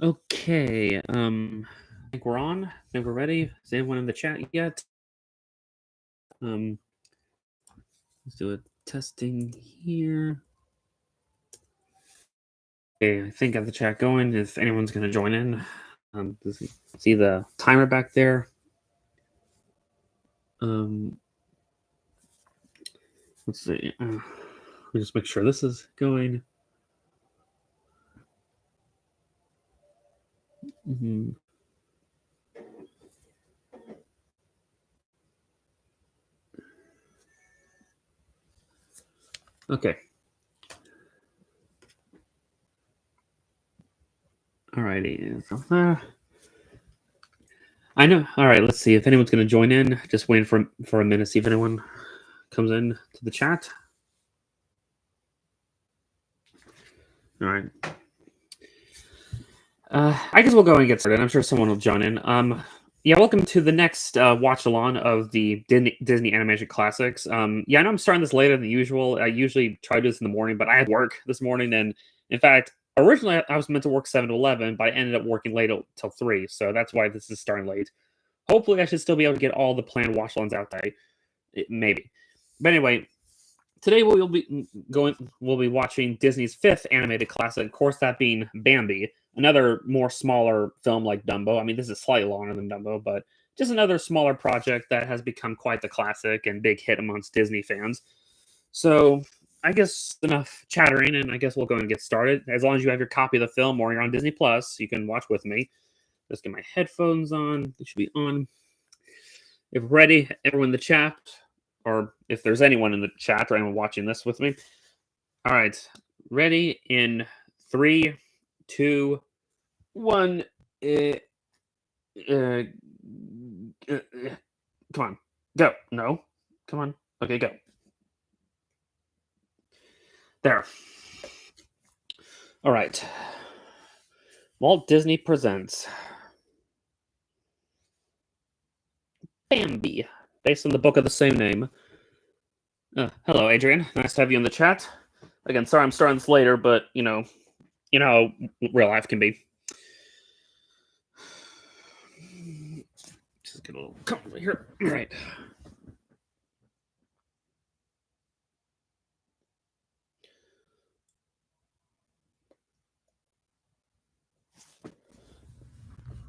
Okay, I think we're on. I think we're ready. Is anyone in the chat yet? Um, let's do a testing here. Okay, I think I have the chat going. If anyone's going to join in, see the timer back there. Um, let's see. Let me just make sure this is going. Mhm. Okay. Alrighty. I know. All right. Let's see if anyone's going to join in. Just waiting for a minute. See if anyone comes in to the chat. All right. I guess we'll go and get started. I'm sure someone will join in. Yeah, welcome to the next watch along of the Disney animation classics. Yeah, I know I'm starting this later than usual. I usually try to do this in the morning, but I had work this morning, and in fact, originally I was meant to work 7 to 11, but I ended up working late till 3, so that's why this is starting late. Hopefully, I should still be able to get all the planned watch alongs out there. Maybe, but anyway, today we'll be watching Disney's fifth animated classic, of course that being Bambi, another more smaller film like Dumbo. I mean, this is slightly longer than Dumbo, but just another smaller project that has become quite the classic and big hit amongst Disney fans. So I guess enough chattering, and I guess we'll go and get started. As long as you have your copy of the film or you're on Disney Plus, you can watch with me. Just get my headphones on. They should be on. If ready, everyone in the chat, or if there's anyone in the chat or anyone watching this with me. All right, ready in three, two, one. Uh, uh, come on, go. No, come on. Okay, go. There. All right. Walt Disney presents Bambi, based on the book of the same name. Hello, Adrian. Nice to have you in the chat. Again, sorry I'm starting this later, but you know how real life can be. Just get a little comfortable here. All right.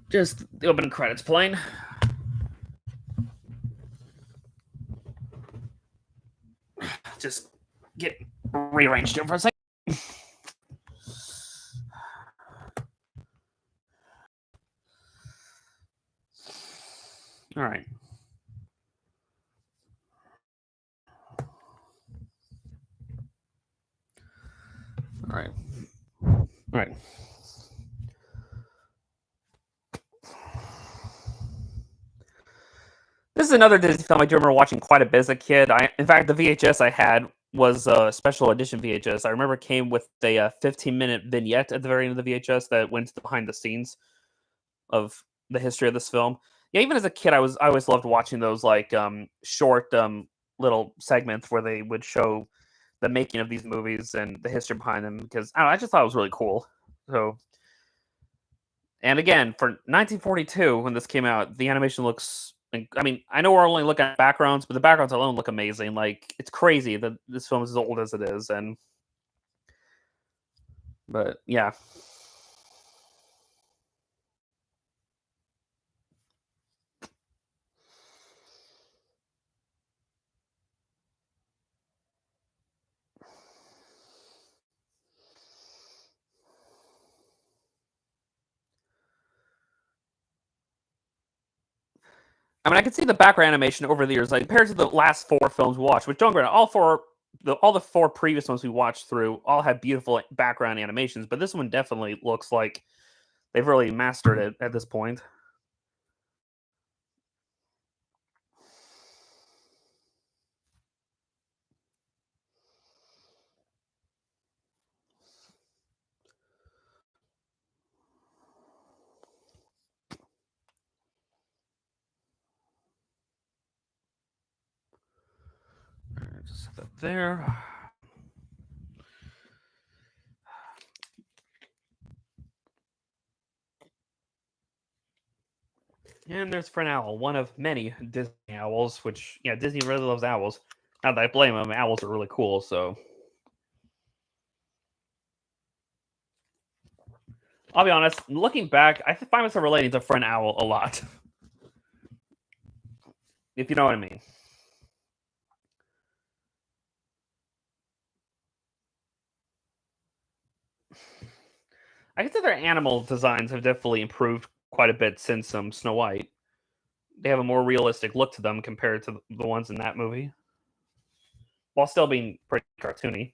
Just the opening credits playing. Just get rearranged here for a second. All right. All right. All right. This is another Disney film I do remember watching quite a bit as a kid. In fact, the VHS I had was a special edition VHS. I remember it came with a 15-minute vignette at the very end of the VHS that went to the behind the scenes of the history of this film. Yeah, even as a kid, I always loved watching those like short little segments where they would show the making of these movies and the history behind them because I just thought it was really cool. So, and again, for 1942 when this came out, the animation looks. I mean, I know we're only looking at backgrounds, but the backgrounds alone look amazing. Like it's crazy that this film is as old as it is, and but yeah. I mean, I can see the background animation over the years, like compared to the last four films we watched. Which don't get all the four previous ones we watched through all had beautiful background animations, but this one definitely looks like they've really mastered it at this point. Just set that there. And there's for an owl, one of many Disney owls, which, yeah, Disney really loves owls. Not that I blame them, owls are really cool, so. I'll be honest, looking back, I find myself relating to Friend Owl a lot, if you know what I mean. I consider their animal designs have definitely improved quite a bit since Snow White. They have a more realistic look to them compared to the ones in that movie, while still being pretty cartoony.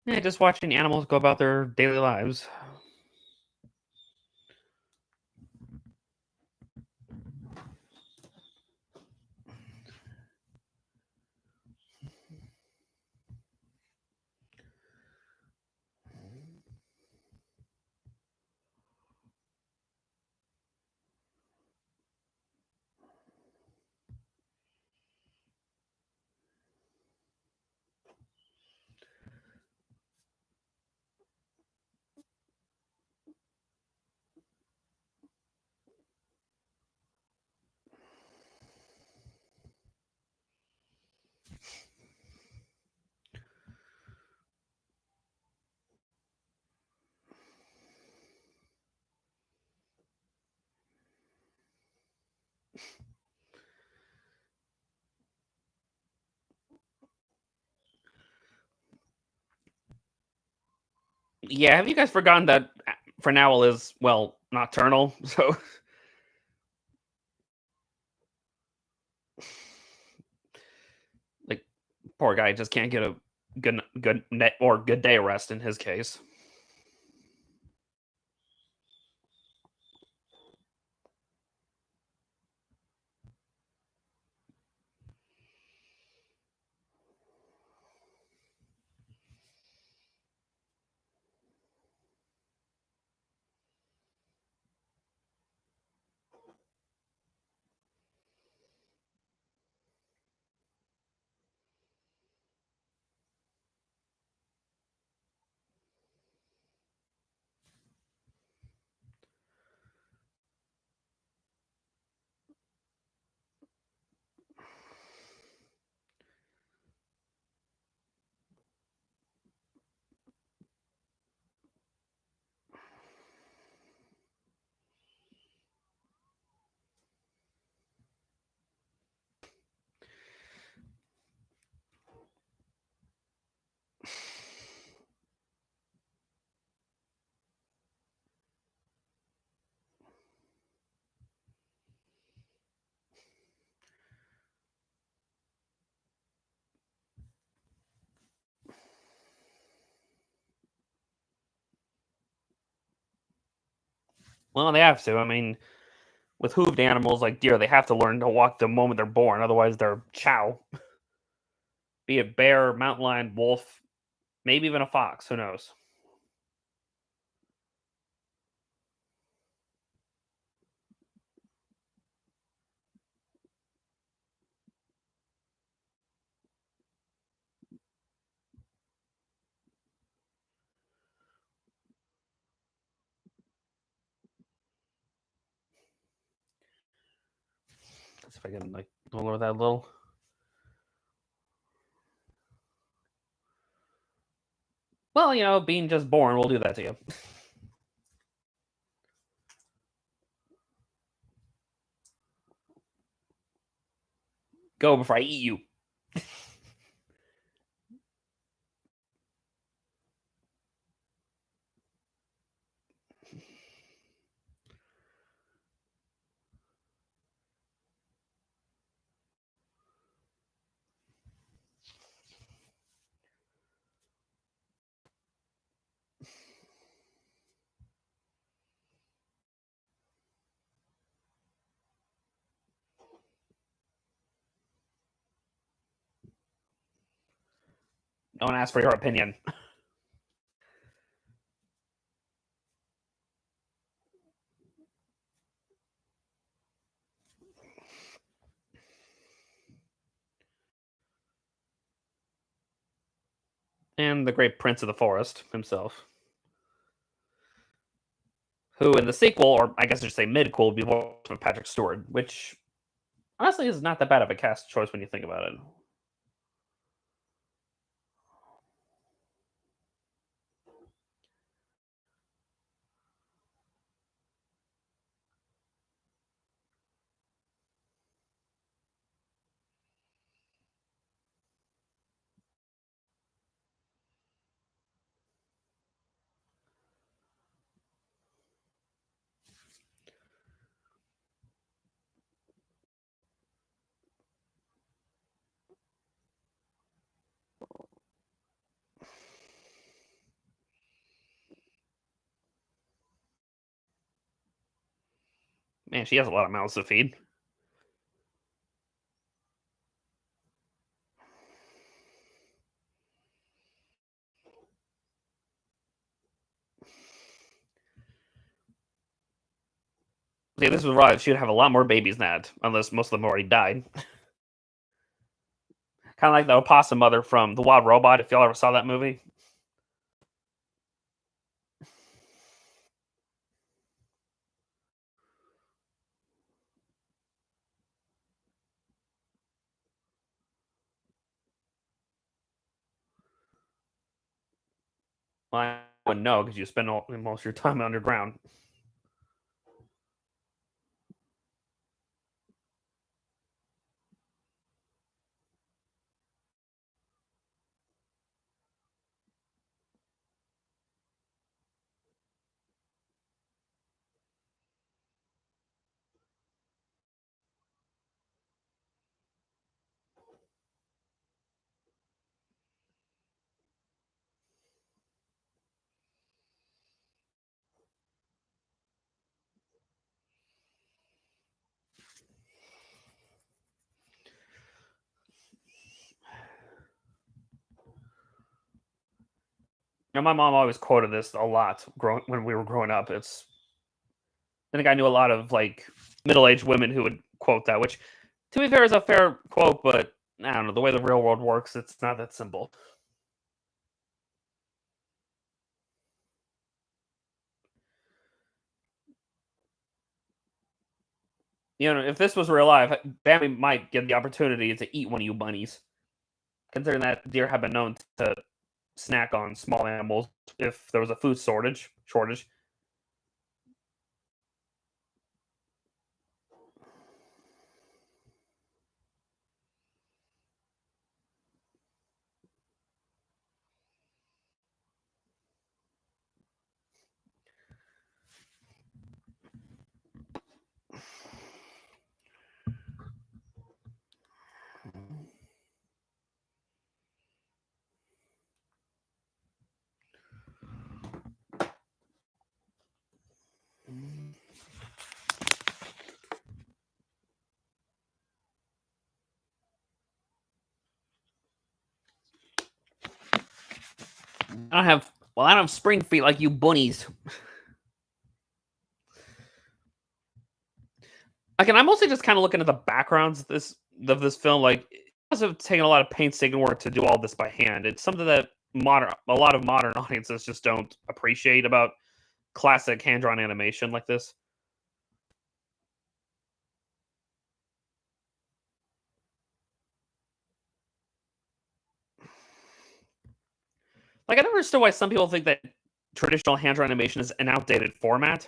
Yeah, just watching animals go about their daily lives. Yeah, have you guys forgotten that Fernowl is, well, nocturnal? So, like, poor guy just can't get a good net or good day rest in his case. Well, they have to. I mean, with hooved animals like deer, they have to learn to walk the moment they're born. Otherwise, they're chow. Be it bear, mountain lion, wolf, maybe even a fox. Who knows? Let's see if I can like lower that a little. Well, being just born will do that to you. Go before I eat you. Don't ask for your opinion. and the great Prince of the Forest himself, who in the sequel, or I guess I should say mid-quel, would be voiced by Patrick Stewart, which honestly is not that bad of a cast choice when you think about it. Man, she has a lot of mouths to feed. See, this was right. She'd have a lot more babies than that, unless most of them already died. Kind of like the opossum mother from The Wild Robot, if y'all ever saw that movie. Well, I wouldn't know because you spend most of your time underground. My mom always quoted this a lot when we were growing up. I think I knew a lot of like middle-aged women who would quote that, which, to be fair, is a fair quote, but I don't know the way the real world works. It's not that simple. If this was real life, Bambi might get the opportunity to eat one of you bunnies, considering that deer have been known to snack on small animals if there was a food shortage. I don't have spring feet like you bunnies. Again, I'm mostly just kind of looking at the backgrounds of this film. Like, it must have taken a lot of painstaking work to do all this by hand. It's something that a lot of modern audiences just don't appreciate about classic hand drawn animation like this. Like, I never understood why some people think that traditional hand drawn animation is an outdated format.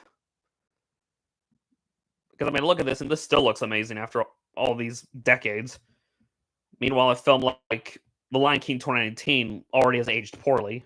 Because I mean, look at this, and this still looks amazing after all these decades. Meanwhile, a film like The Lion King 2019 already has aged poorly.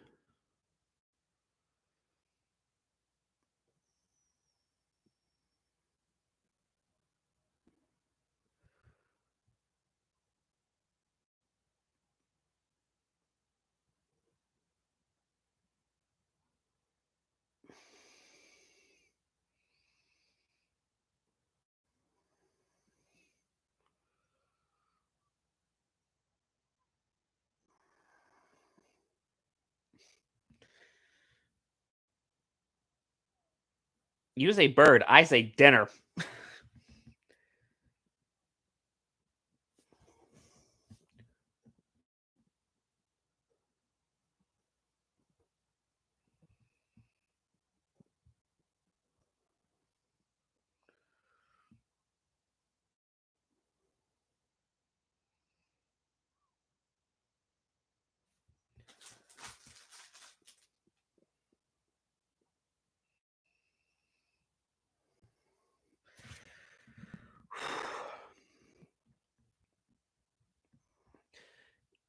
You say bird, I say dinner.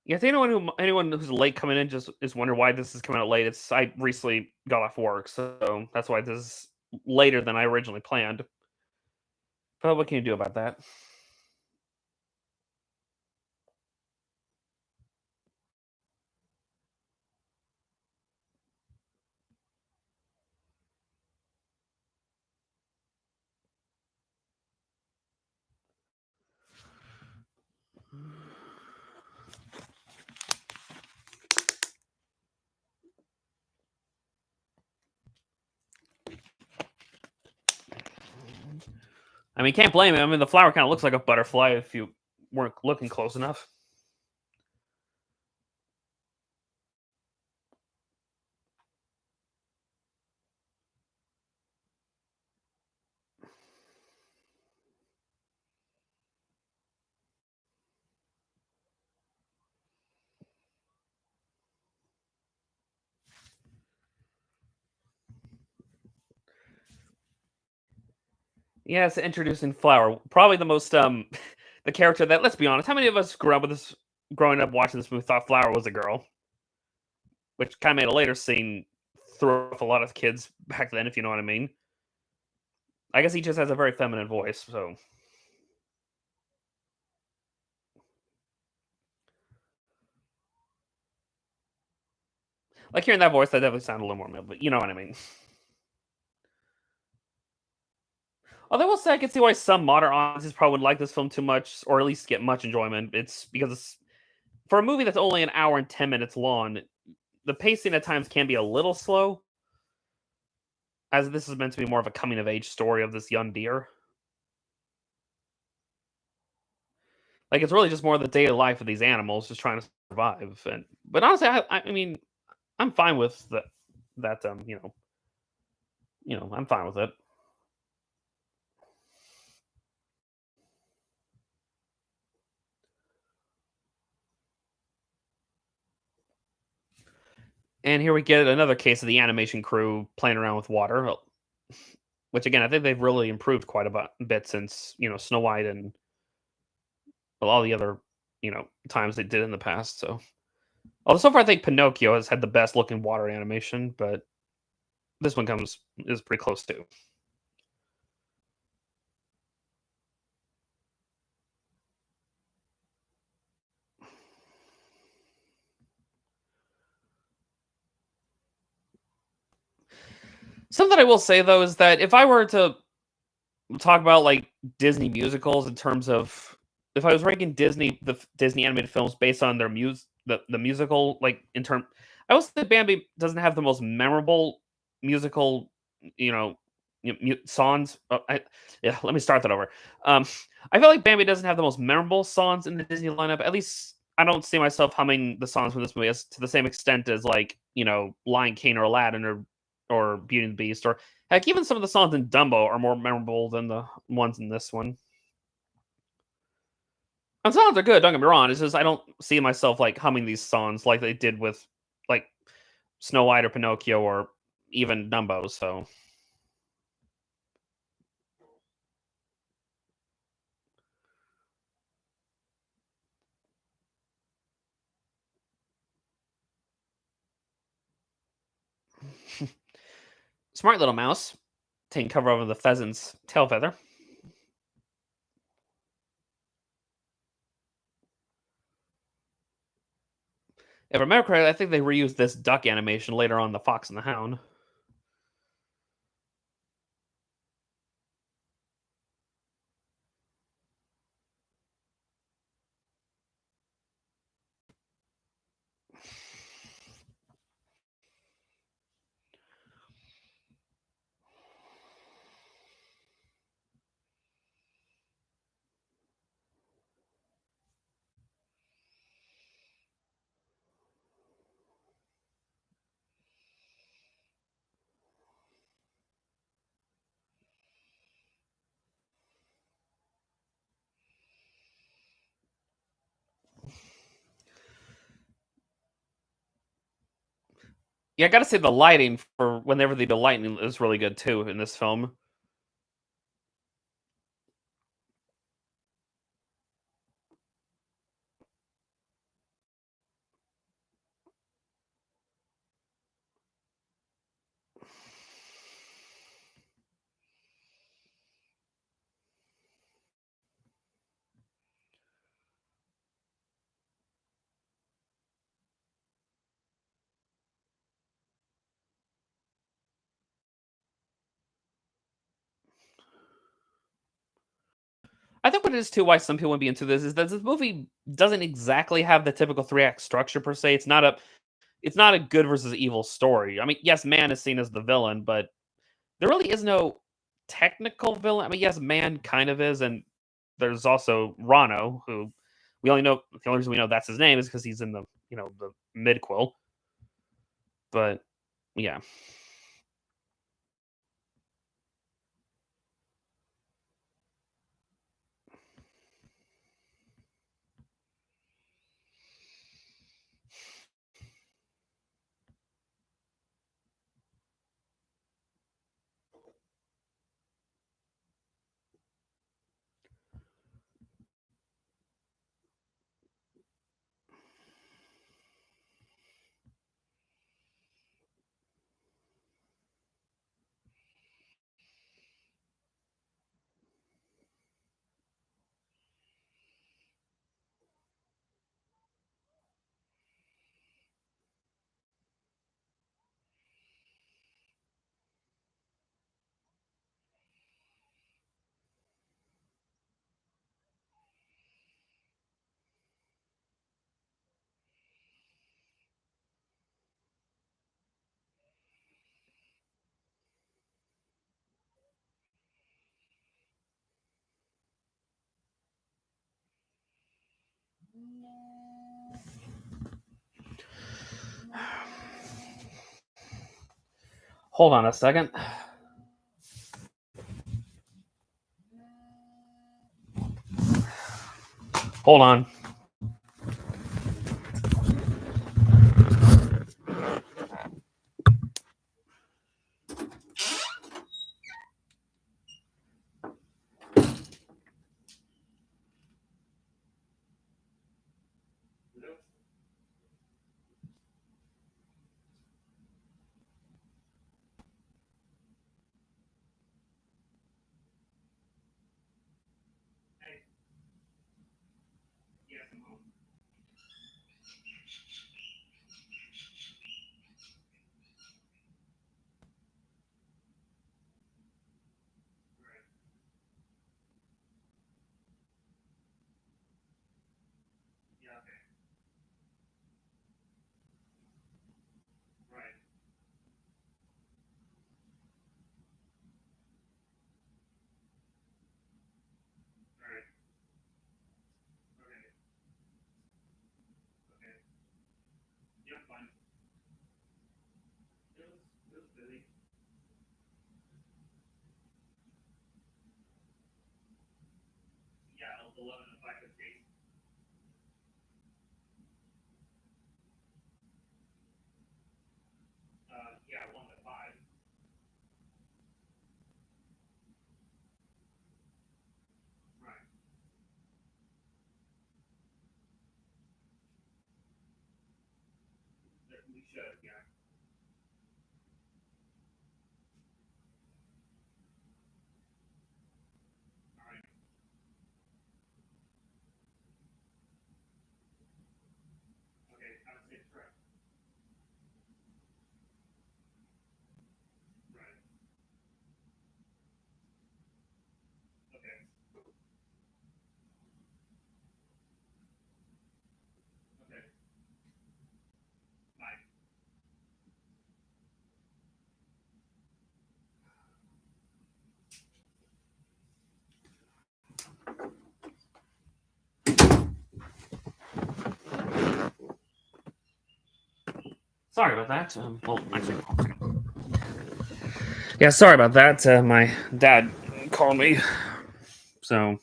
Yeah, I think anyone who's late coming in just is wondering why this is coming out late. It's I recently got off work, so that's why this is later than I originally planned. But what can you do about that? I mean, can't blame him. I mean, the flower kind of looks like a butterfly if you weren't looking close enough. Yes, introducing Flower, probably the most the character that. Let's be honest. How many of us grew up with this, growing up watching this movie, thought Flower was a girl, which kind of made a later scene throw off a lot of kids back then, if you know what I mean. I guess he just has a very feminine voice, so like hearing that voice, that definitely sounded a little more male, but you know what I mean. Although I will say I can see why some modern audiences probably wouldn't like this film too much, or at least get much enjoyment. It's because for a movie that's only an hour and 10 minutes long, the pacing at times can be a little slow, as this is meant to be more of a coming of age story of this young deer. Like it's really just more of the daily life of these animals just trying to survive. And but honestly, I mean, I'm fine with that. I'm fine with it. And here we get another case of the animation crew playing around with water, which again I think they've really improved quite a bit since Snow White and well, all the other times they did in the past. So although so far I think Pinocchio has had the best looking water animation, but this one comes is pretty close too. Something I will say though is that if I were to talk about like Disney musicals in terms of if I was ranking Disney animated films based on their the musical like in term I will say Bambi doesn't have the most memorable musical you know songs. Yeah, let me start that over. Um, I feel like Bambi doesn't have the most memorable songs in the Disney lineup. At least I don't see myself humming the songs from this movie as to the same extent as like Lion King or Aladdin or Beauty and the Beast or heck, even some of the songs in Dumbo are more memorable than the ones in this one. And songs are good, don't get me wrong. It's just I don't see myself like humming these songs like they did with like Snow White or Pinocchio or even Dumbo. So smart little mouse taking cover over the pheasant's tail feather. If I remember correctly, I think they reused this duck animation later on the Fox and the Hound. Yeah, I gotta say the lighting for whenever they do lightning is really good too in this film. I think what it is too, why some people would be into this is that this movie doesn't exactly have the typical 3-act structure per se. It's not a good versus evil story. I mean, yes, man is seen as the villain, but there really is no technical villain. I mean, yes, man kind of is, and there's also Rano, who we only know the only reason we know that's his name is because he's in the midquel. But yeah. Hold on a second. Hold on. Sorry about that. Well, actually, yeah, sorry about that. My dad called me. So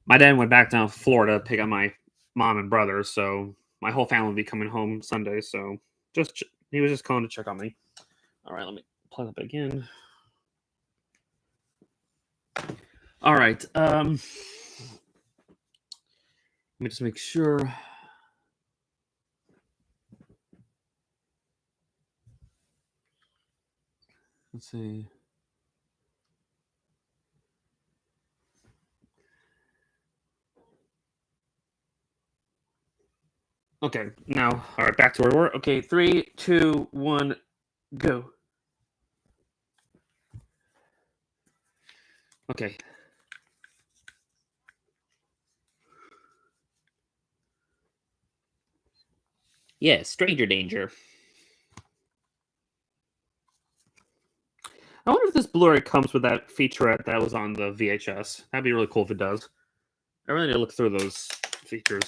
my dad went back down to Florida to pick up my mom and brother. So my whole family will be coming home Sunday. So he was just calling to check on me. All right, let me plug that back in. All right. Let me just make sure. Let's see. Okay, now, all right, back to where we were. Okay, 3, 2, 1, go. Okay. Yeah, stranger danger. I wonder if this Blu-ray comes with that featurette that was on the VHS. That'd be really cool if it does. I really need to look through those features.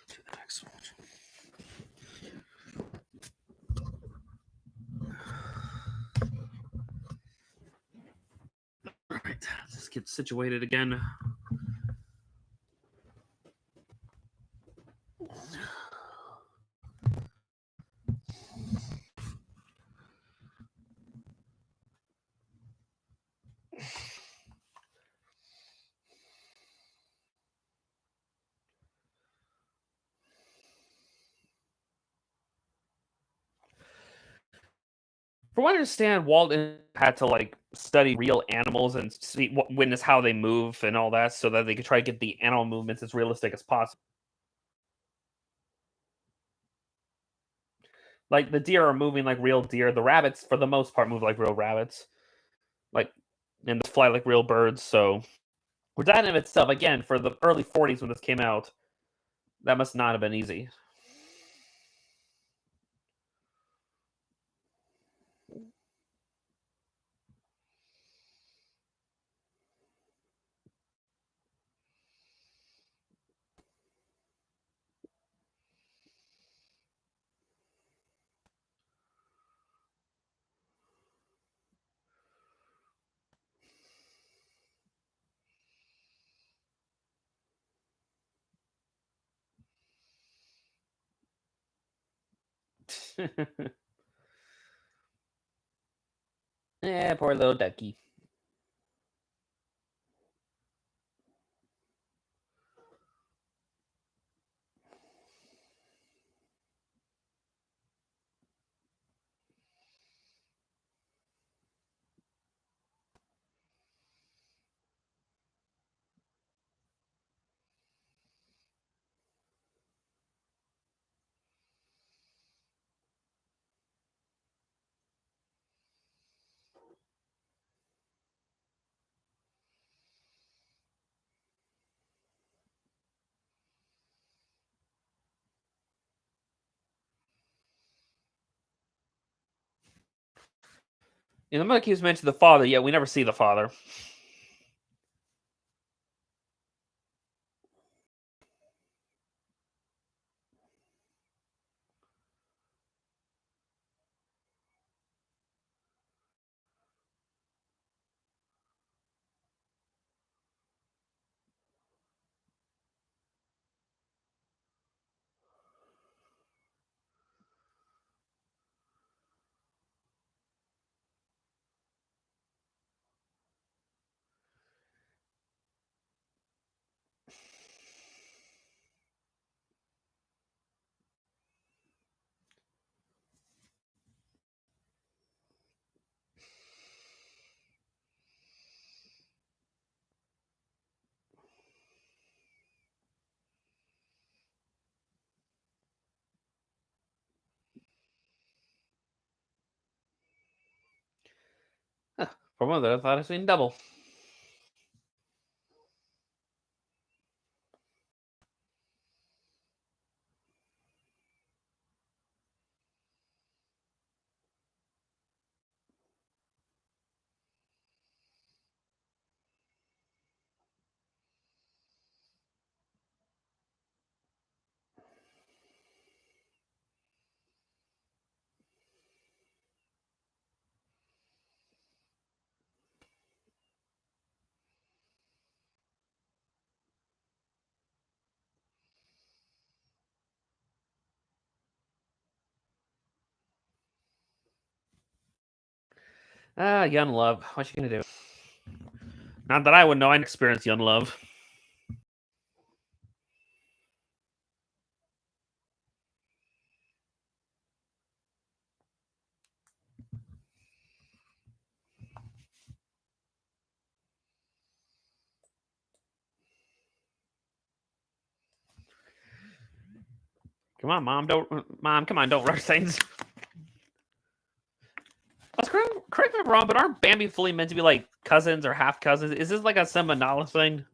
To the next one. All right, let's get situated again. From what I understand, Walden had to like study real animals and see, witness how they move and all that, so that they could try to get the animal movements as realistic as possible. Like the deer are moving like real deer. The rabbits, for the most part, move like real rabbits. Like and they fly like real birds. So, which that in of itself, again, for the early '40s when this came out, that must not have been easy. Yeah, poor little ducky. And the mother keeps mentioning the father, yet we never see the father. Huh. For one, I thought I seen double. Ah, young love. What you gonna do? Not that I would know. I experienced young love. Come on, mom. Don't, mom. Come on, don't rush things. correct me if I'm wrong, but aren't Bambi fully meant to be like cousins or half cousins? Is this like a Simba Nala thing?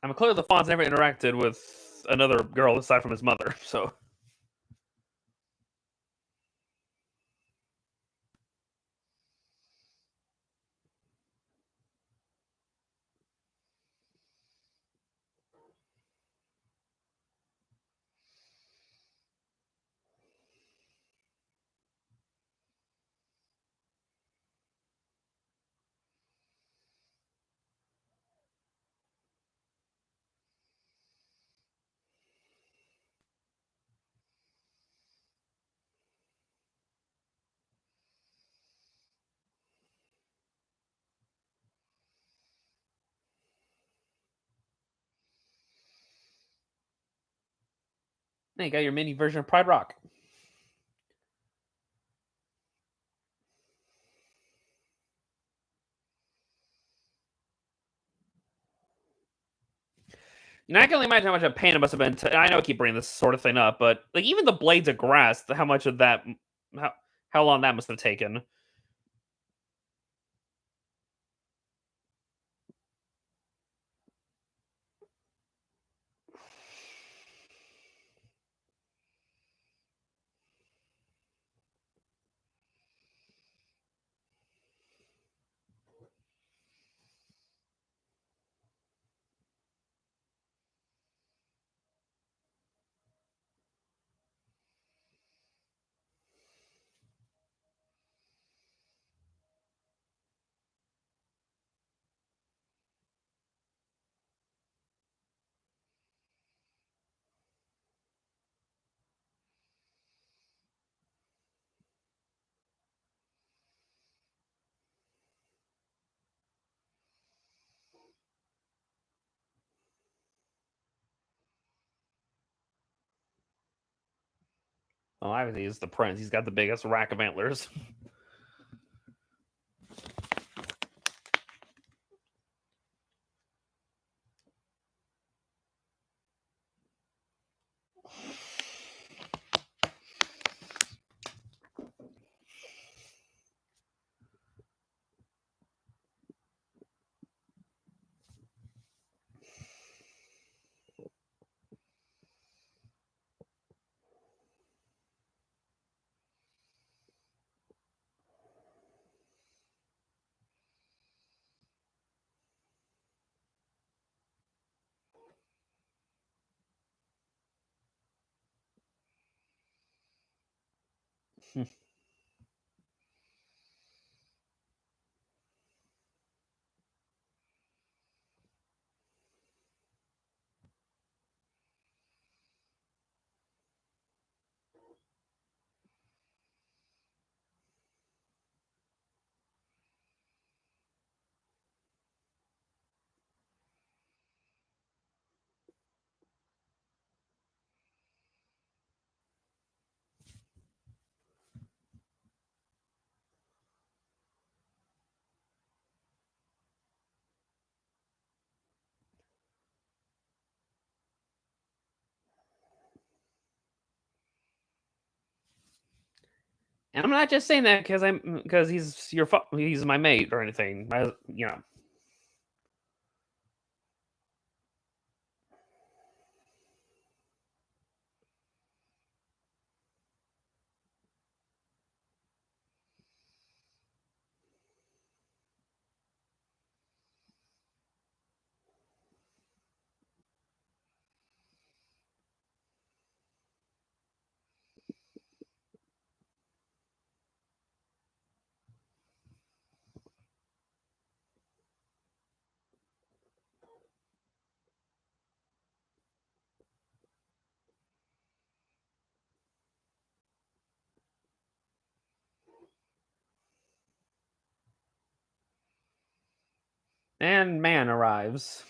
I mean, clearly the fawn's never interacted with another girl aside from his mother, so. Now you got your mini version of Pride Rock. I can only imagine how much a pain it must have been. I know I keep bringing this sort of thing up, but like even the blades of grass, how much of that, how how long that must have taken. Well, obviously he's the prince. He's got the biggest rack of antlers. And I'm not just saying that because he's my mate or anything. And man arrives.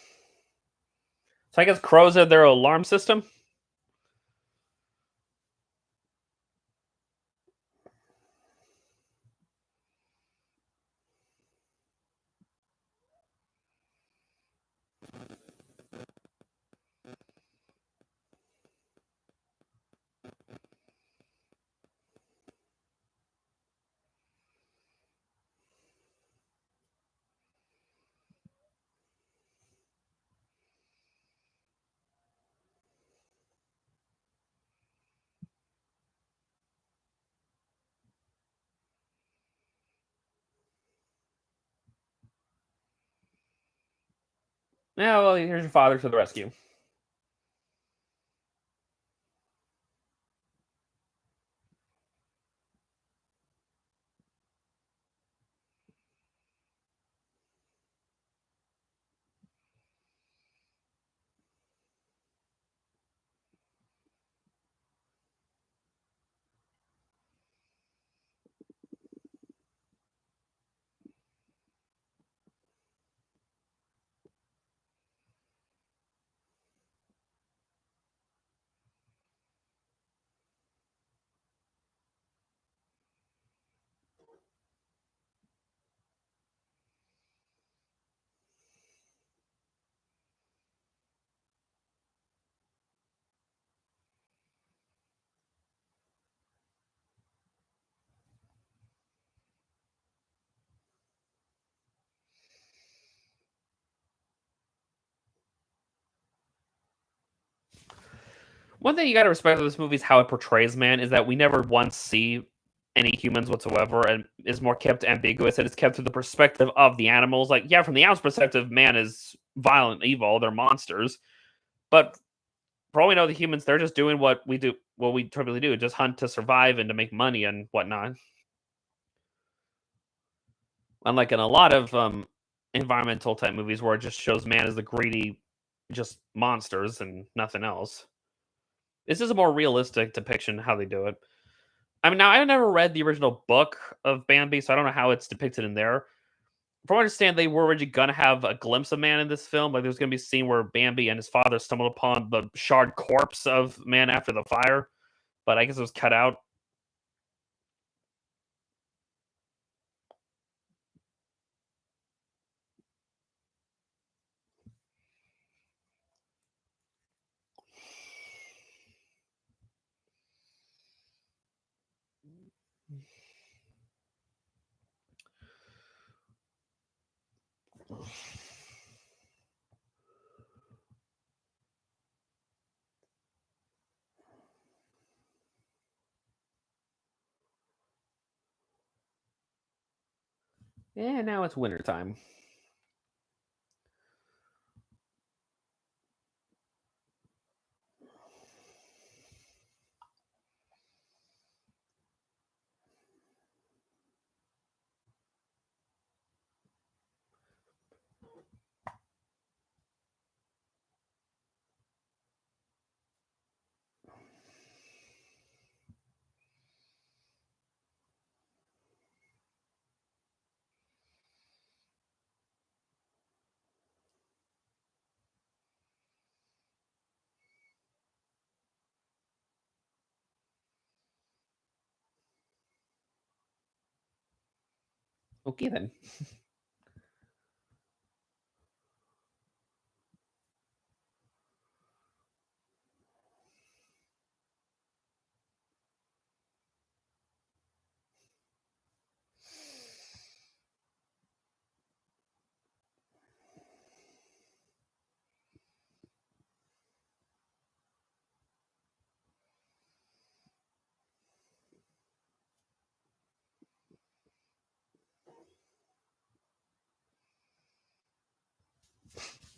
So I guess crows are their alarm system. Yeah, well, here's your father to the rescue. One thing you gotta respect with this movie is how it portrays man, is that we never once see any humans whatsoever, and is more kept ambiguous, and it's kept through the perspective of the animals. Like, yeah, from the animal's perspective, man is violent, evil, they're monsters. But for all we know, the humans, they're just doing what we typically do, just hunt to survive and to make money and whatnot. Unlike in a lot of environmental type movies where it just shows man as the greedy, just monsters and nothing else. This is a more realistic depiction of how they do it. I mean, now I never read the original book of Bambi, so I don't know how it's depicted in there. From what I understand, they were originally gonna have a glimpse of man in this film. Like, there's gonna be a scene where Bambi and his father stumble upon the shard corpse of man after the fire, but I guess it was cut out. Yeah, now it's wintertime. Okay then.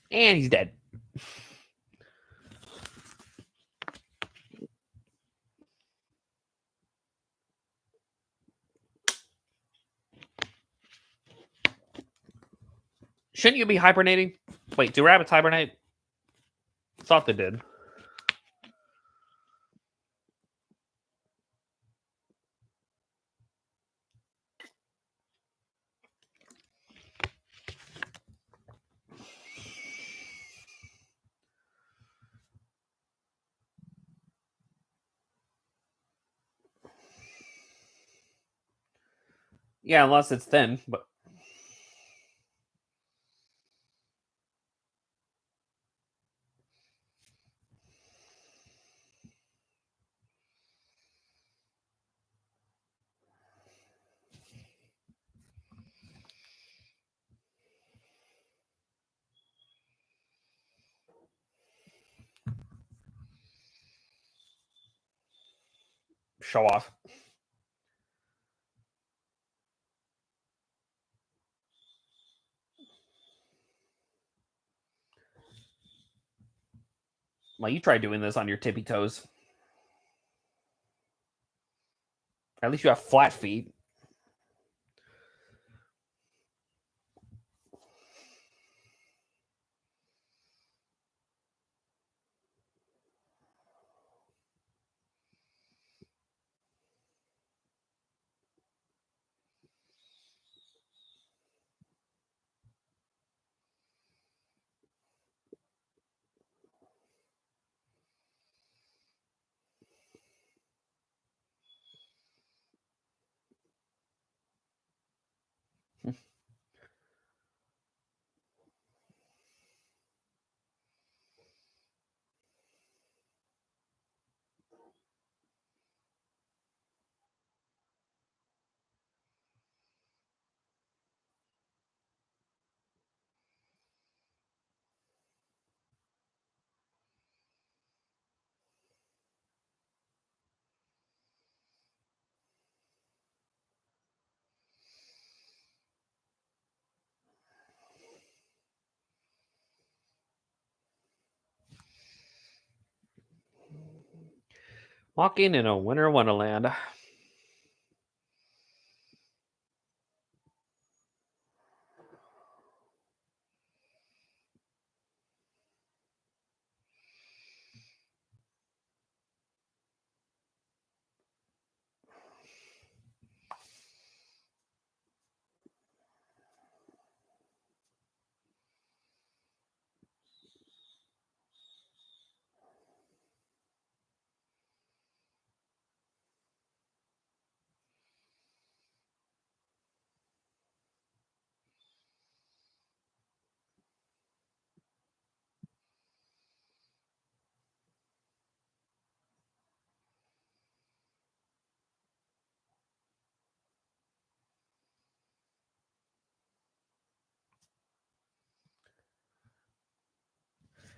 And he's dead. Shouldn't you be hibernating? Wait, do rabbits hibernate? Thought they did. Yeah, unless it's thin, but show off. Well, you try doing this on your tippy toes. At least you have flat feet. Walking in a winter wonderland.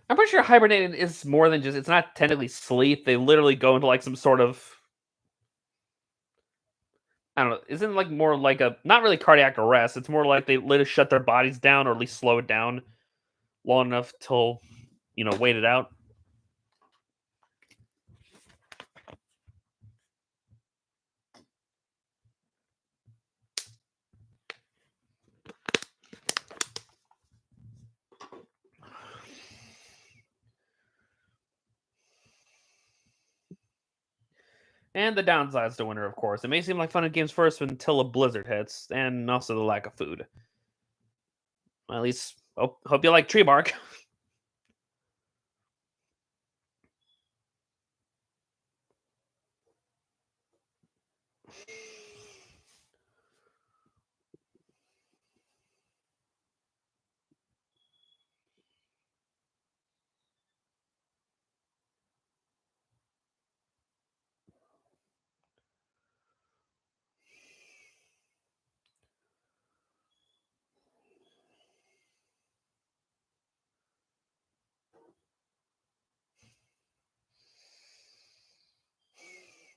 I'm pretty sure hibernating is more than just. It's not technically sleep. They literally go into like some sort of. I don't know. Isn't it like more like a not really cardiac arrest? It's more like they literally shut their bodies down or at least slow it down long enough till wait it out. And the downsides to winter, of course. It may seem like fun and games first until a blizzard hits, and also the lack of food. Well, at least hope you like tree bark.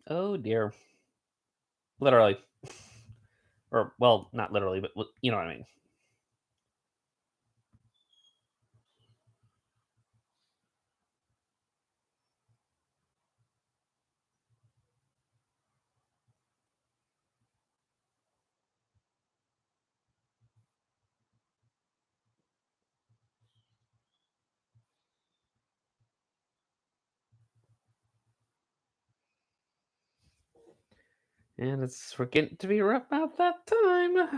Oh dear. Literally. Or, well, not literally, but you know what I mean. And we're getting to be about that time. Of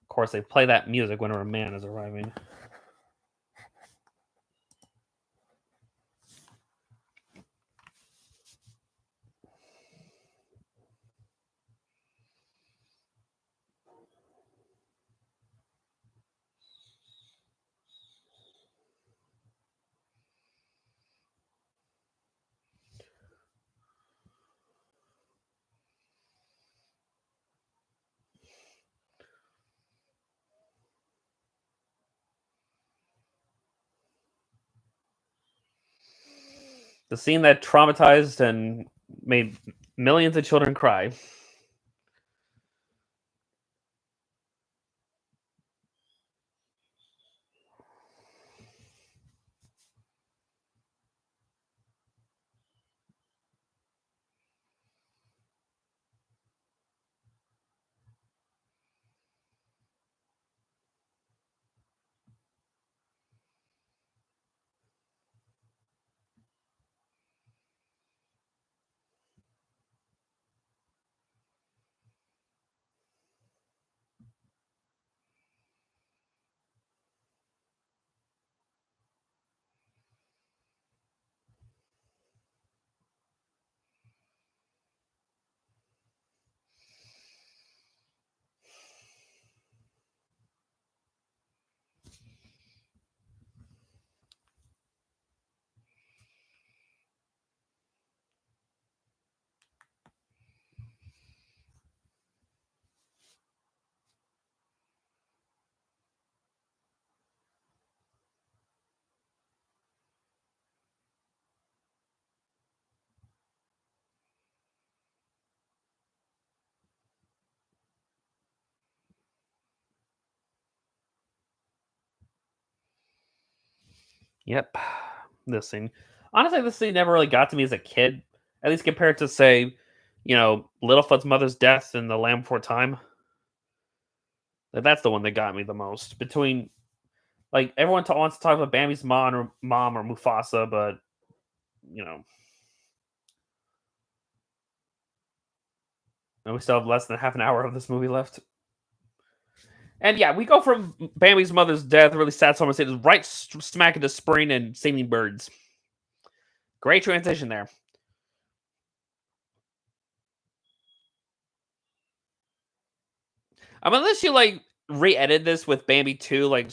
course, they play that music whenever a man is arriving. The scene that traumatized and made millions of children cry. Yep. This scene. Honestly, this scene never really got to me as a kid. At least compared to, say, Littlefoot's mother's death and The Lamb Before Time. Like, that's the one that got me the most. Between like everyone wants to talk about Bambi's mom or Mufasa, but you know, and we still have less than half an hour of this movie left. And yeah, we go from Bambi's mother's death, really sad summer scene, right smack into spring and singing birds. Great transition there. Unless you like re-edit this with Bambi 2, like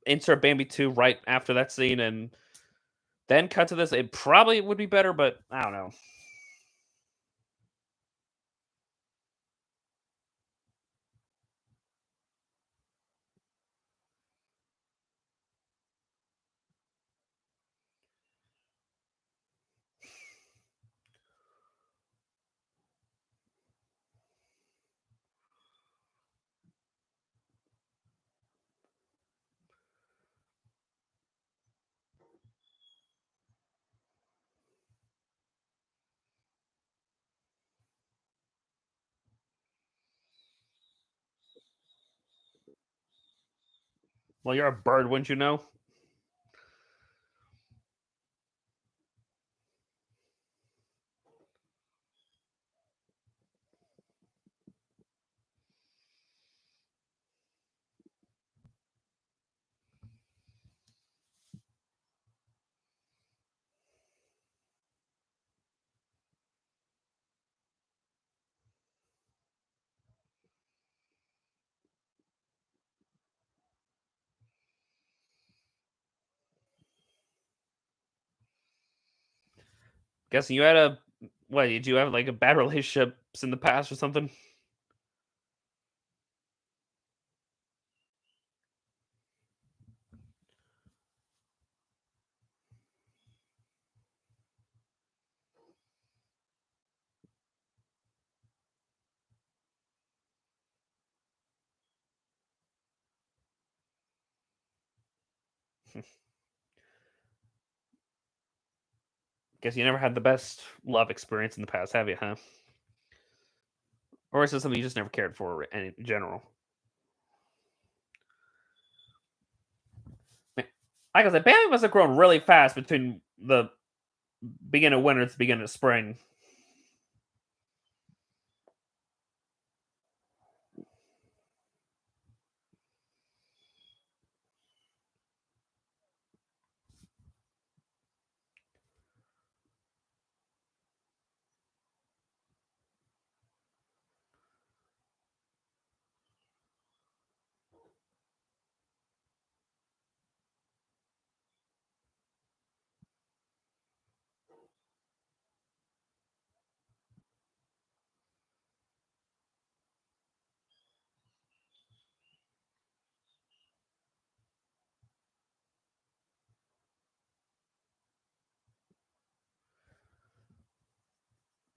insert Bambi 2 right after that scene and then cut to this, it probably would be better, but I don't know. Well, you're a bird, wouldn't you know? Guessing you had a what? Did you have like a bad relationships in the past or something? Guess you never had the best love experience in the past, have you? Huh? Or is it something you just never cared for in general? Like I said, Bambi must have grown really fast between the beginning of winter to the beginning of spring.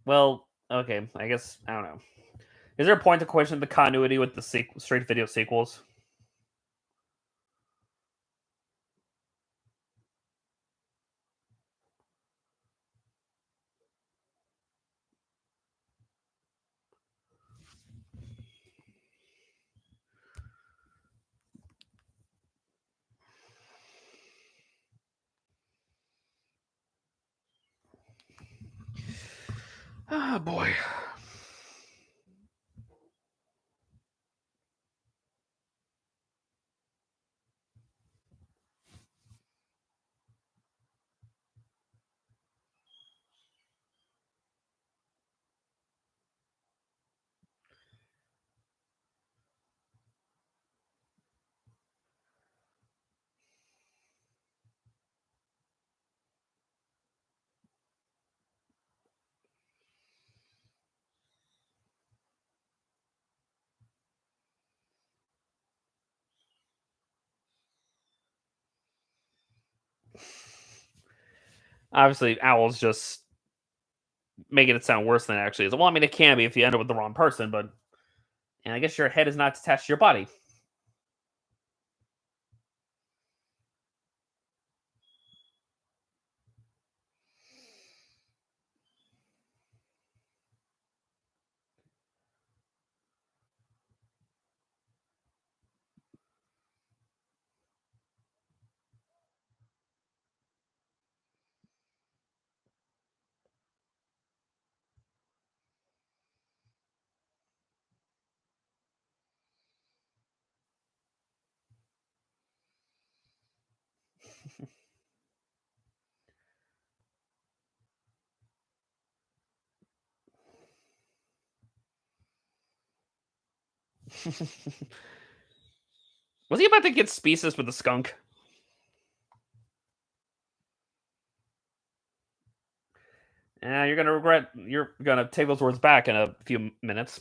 Well, okay, I guess I don't know. Is there a point to question the continuity with the straight video sequels? Ah, boy. Obviously, Owl's just making it sound worse than it actually is. Well, I mean, it can be if you end up with the wrong person, but and I guess your head is not attached to your body. Was he about to get species with the skunk? You're gonna regret. You're gonna take those words back in a few minutes.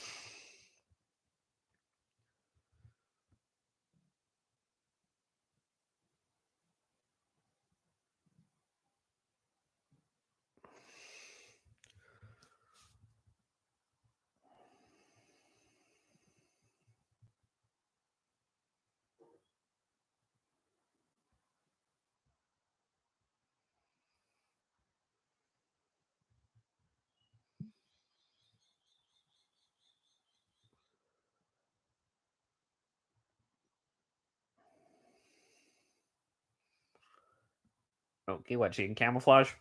Okay, what? She can camouflage.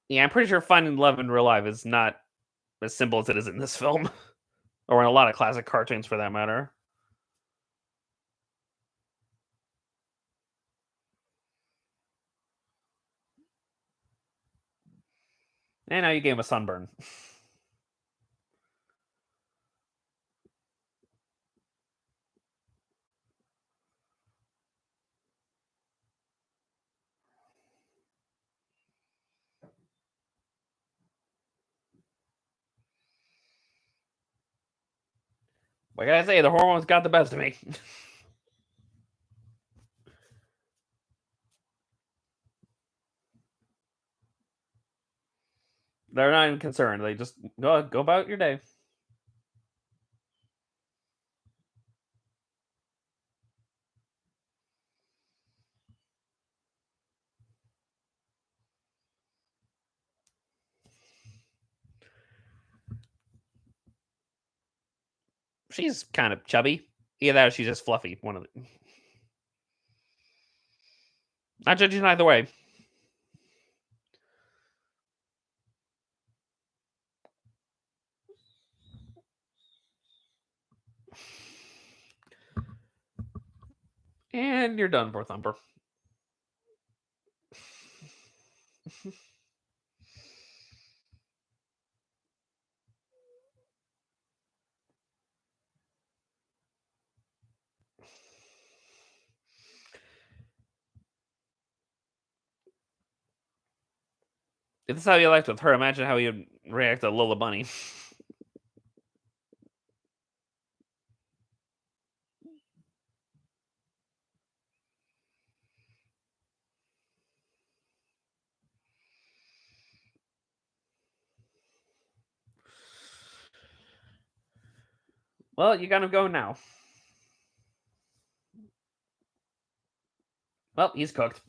Yeah, I'm pretty sure finding love in real life is not as simple as it is in this film, or in a lot of classic cartoons for that matter. And now you gave him a sunburn. What can I say? The hormones got the best of me. They're not even concerned. They just go about your day. She's kind of chubby. Either that or she's just fluffy. One of the. Not judging either way. And you're done for Thumper. If this is how you liked with her, imagine how you'd react to Lola Bunny. Well, you got him going now. Well, he's cooked.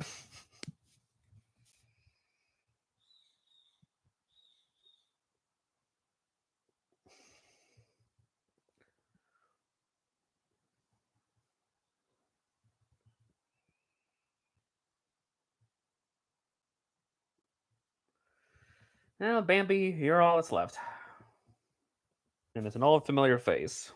Well, Bambi, you're all that's left. And it's an old familiar face.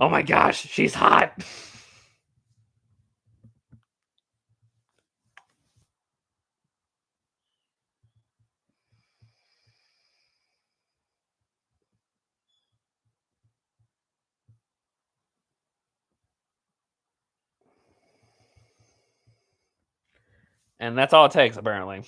Oh my gosh, she's hot! And that's all it takes, apparently.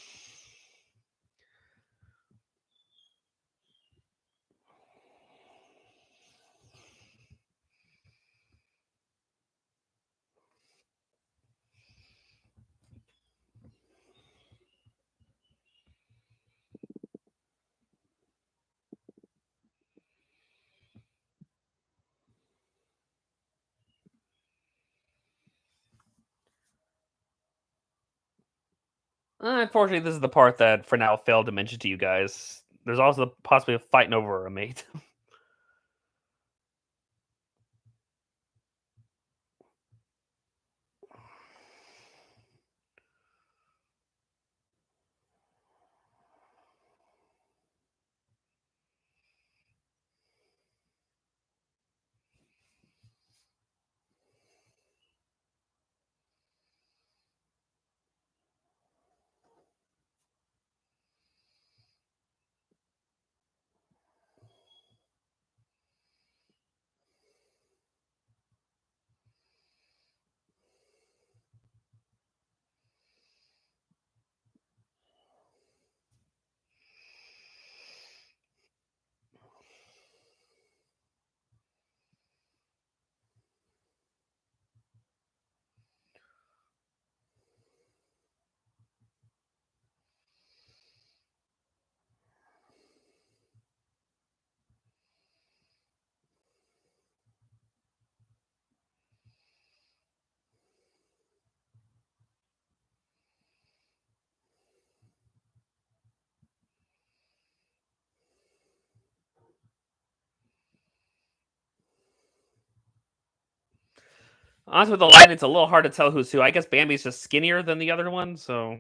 Unfortunately, this is the part that for now failed to mention to you guys. There's also the possibility of fighting over a mate. Honestly, with the light, it's a little hard to tell who's who. I guess Bambi's just skinnier than the other one, so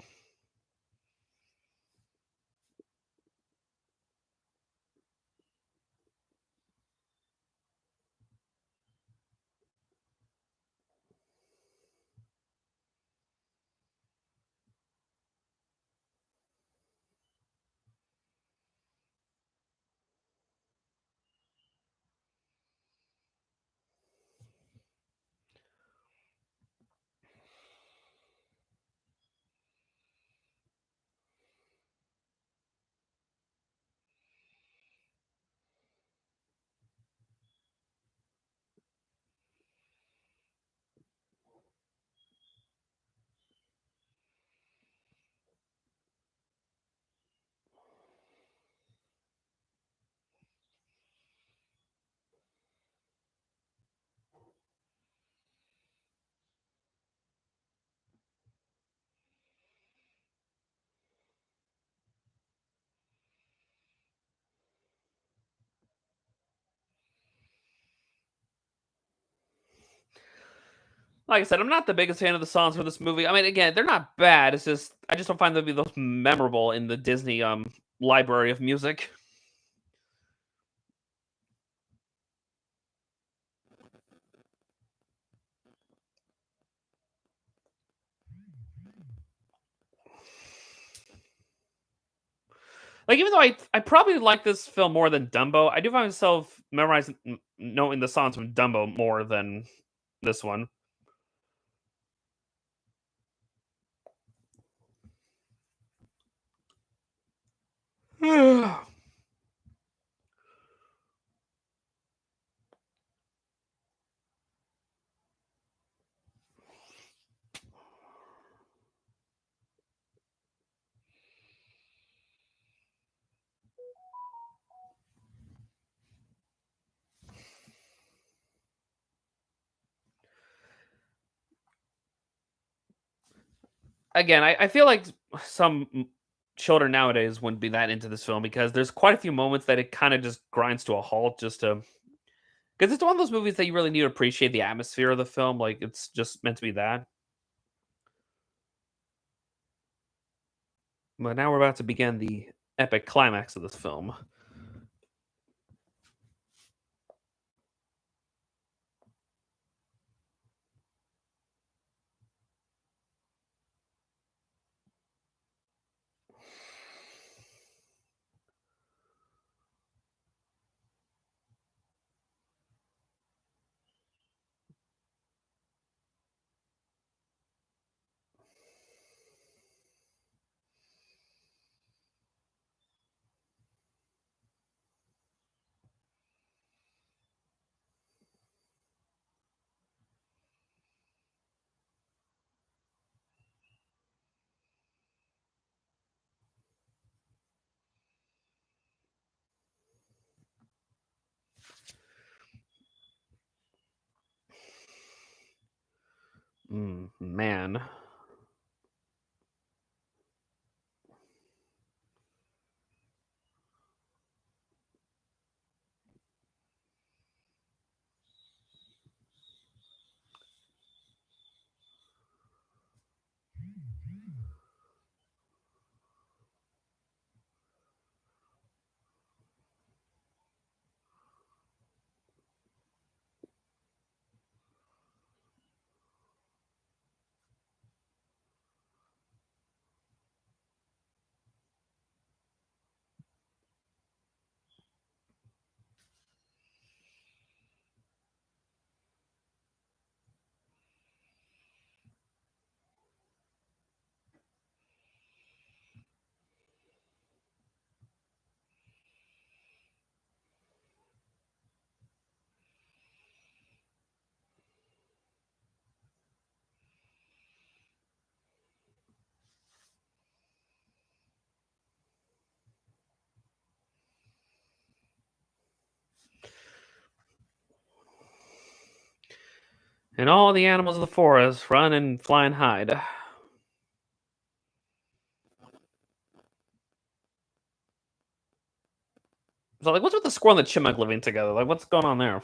like I said, I'm not the biggest fan of the songs for this movie. I mean, again, they're not bad. It's just I just don't find them to be those memorable in the Disney library of music. Like, even though I probably like this film more than Dumbo, I do find myself memorizing knowing the songs from Dumbo more than this one. Again, I feel like some children nowadays wouldn't be that into this film because there's quite a few moments that it kind of just grinds to a halt just to because it's one of those movies that you really need to appreciate the atmosphere of the film. Like it's just meant to be that. But now we're about to begin the epic climax of this film. Man. And all the animals of the forest run and fly and hide. So, like, what's with the squirrel and the chipmunk living together? Like, what's going on there?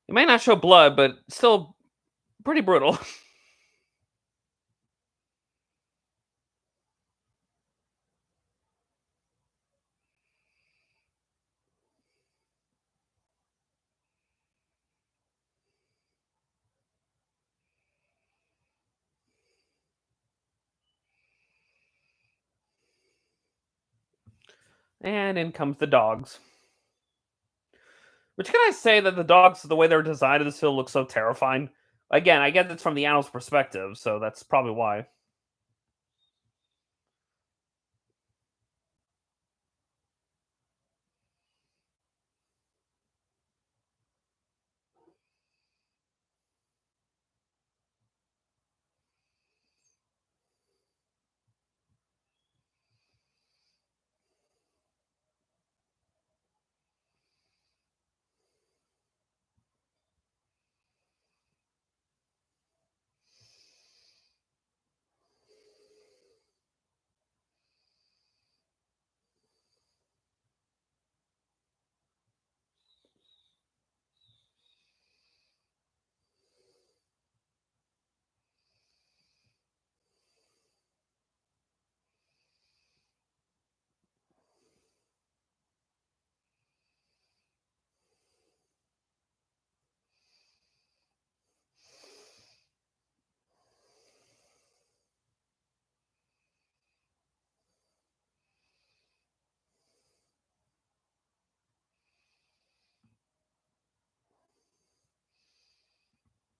It may not show blood, but still pretty brutal. And in comes the dogs. Which can I say that the dogs, the way they're designed in this film, look so terrifying. Again, I get it's from the animal's perspective, so that's probably why.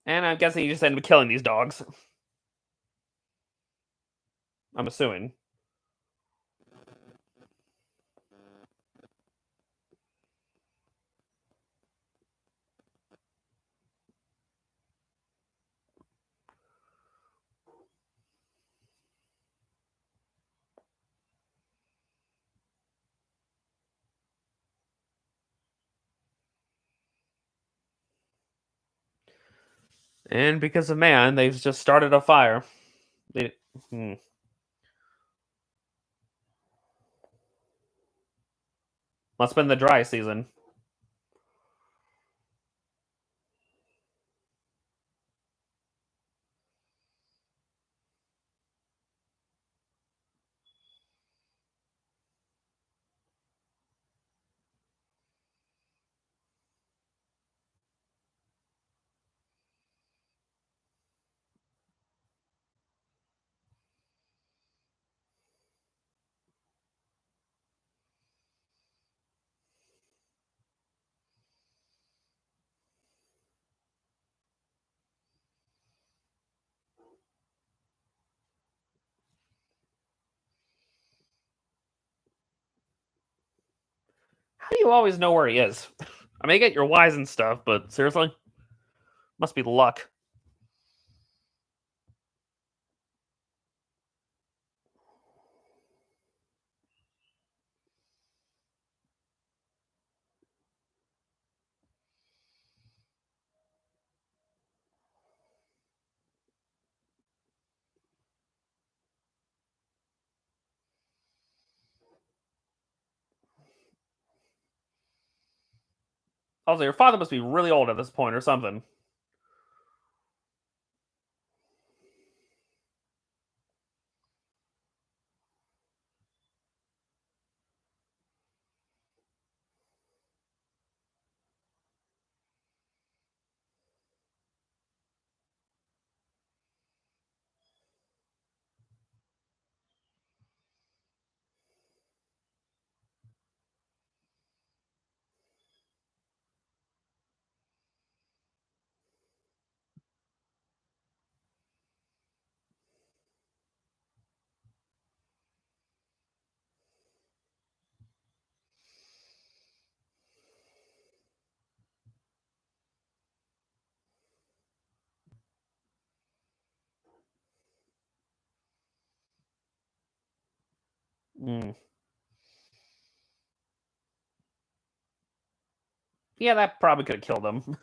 And I'm guessing he just ended up killing these dogs. I'm assuming. And because of man, they've just started a fire. They, hmm. Must have been the dry season. How do you always know where he is? I mean, I get your whys and stuff, but seriously, must be luck. Also, your father must be really old at this point or something. Mm. Yeah, that probably could have killed him.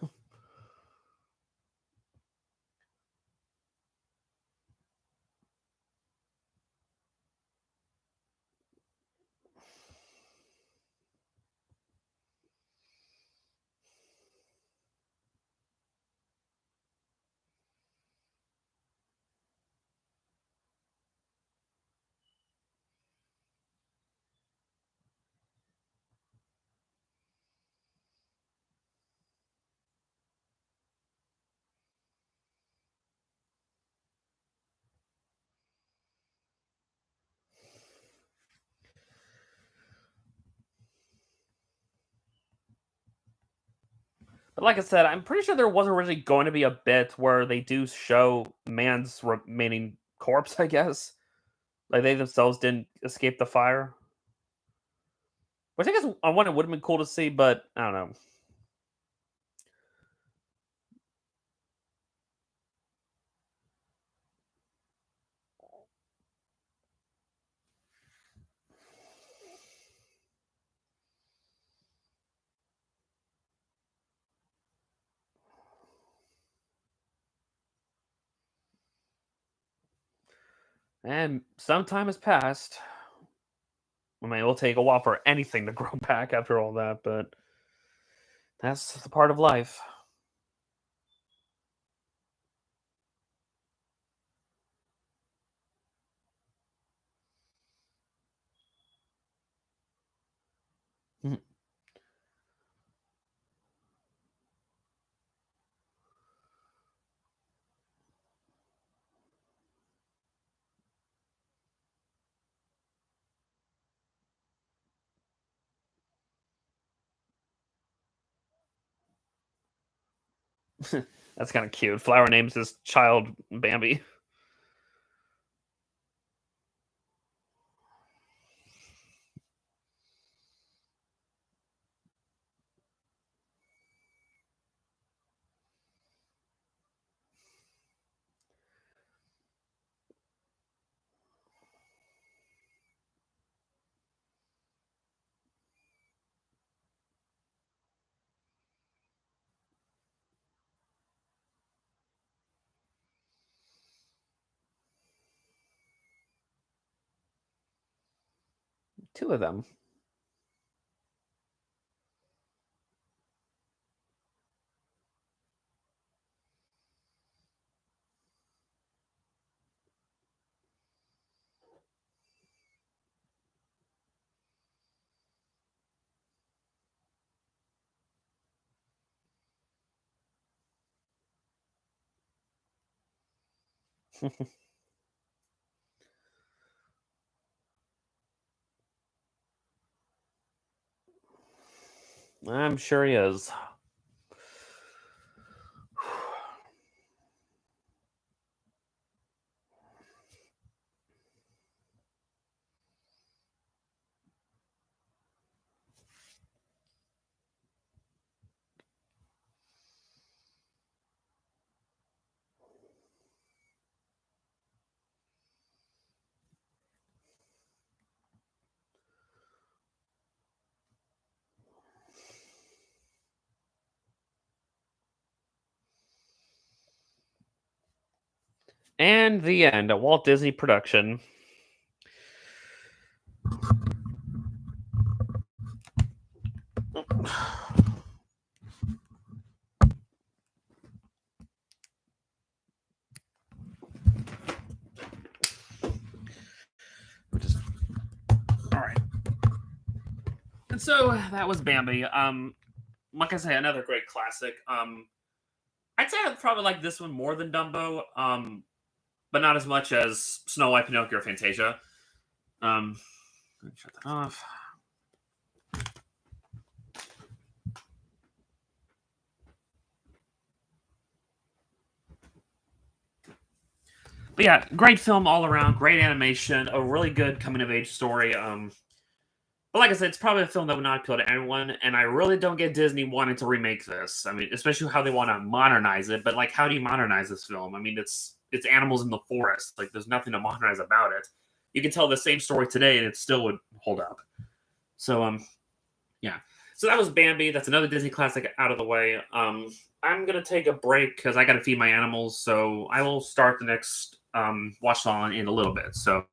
But like I said, I'm pretty sure there was originally going to be a bit where they do show man's remaining corpse, I guess. Like they themselves didn't escape the fire. Which I guess on one it would have been cool to see, but I don't know. And some time has passed. I mean, it'll take a while for anything to grow back after all that, but that's the part of life. That's kind of cute. Flower names his child Bambi. Two of them. I'm sure he is. And the end. A Walt Disney production. All right. And so that was Bambi. Like I say, another great classic. I'd say I probably like this one more than Dumbo. But not as much as Snow White, Pinocchio, or Fantasia. Let me shut that off. But yeah, great film all around. Great animation. A really good coming of age story. But like I said, it's probably a film that would not appeal to anyone. And I really don't get Disney wanting to remake this. I mean, especially how they want to modernize it. But like, how do you modernize this film? I mean, it's animals in the forest. Like, there's nothing to modernize about it. You can tell the same story today, and it still would hold up. So yeah. So that was Bambi. That's another Disney classic out of the way. I'm gonna take a break because I gotta feed my animals. So I will start the next watch on in a little bit. So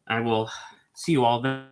I will see you all then.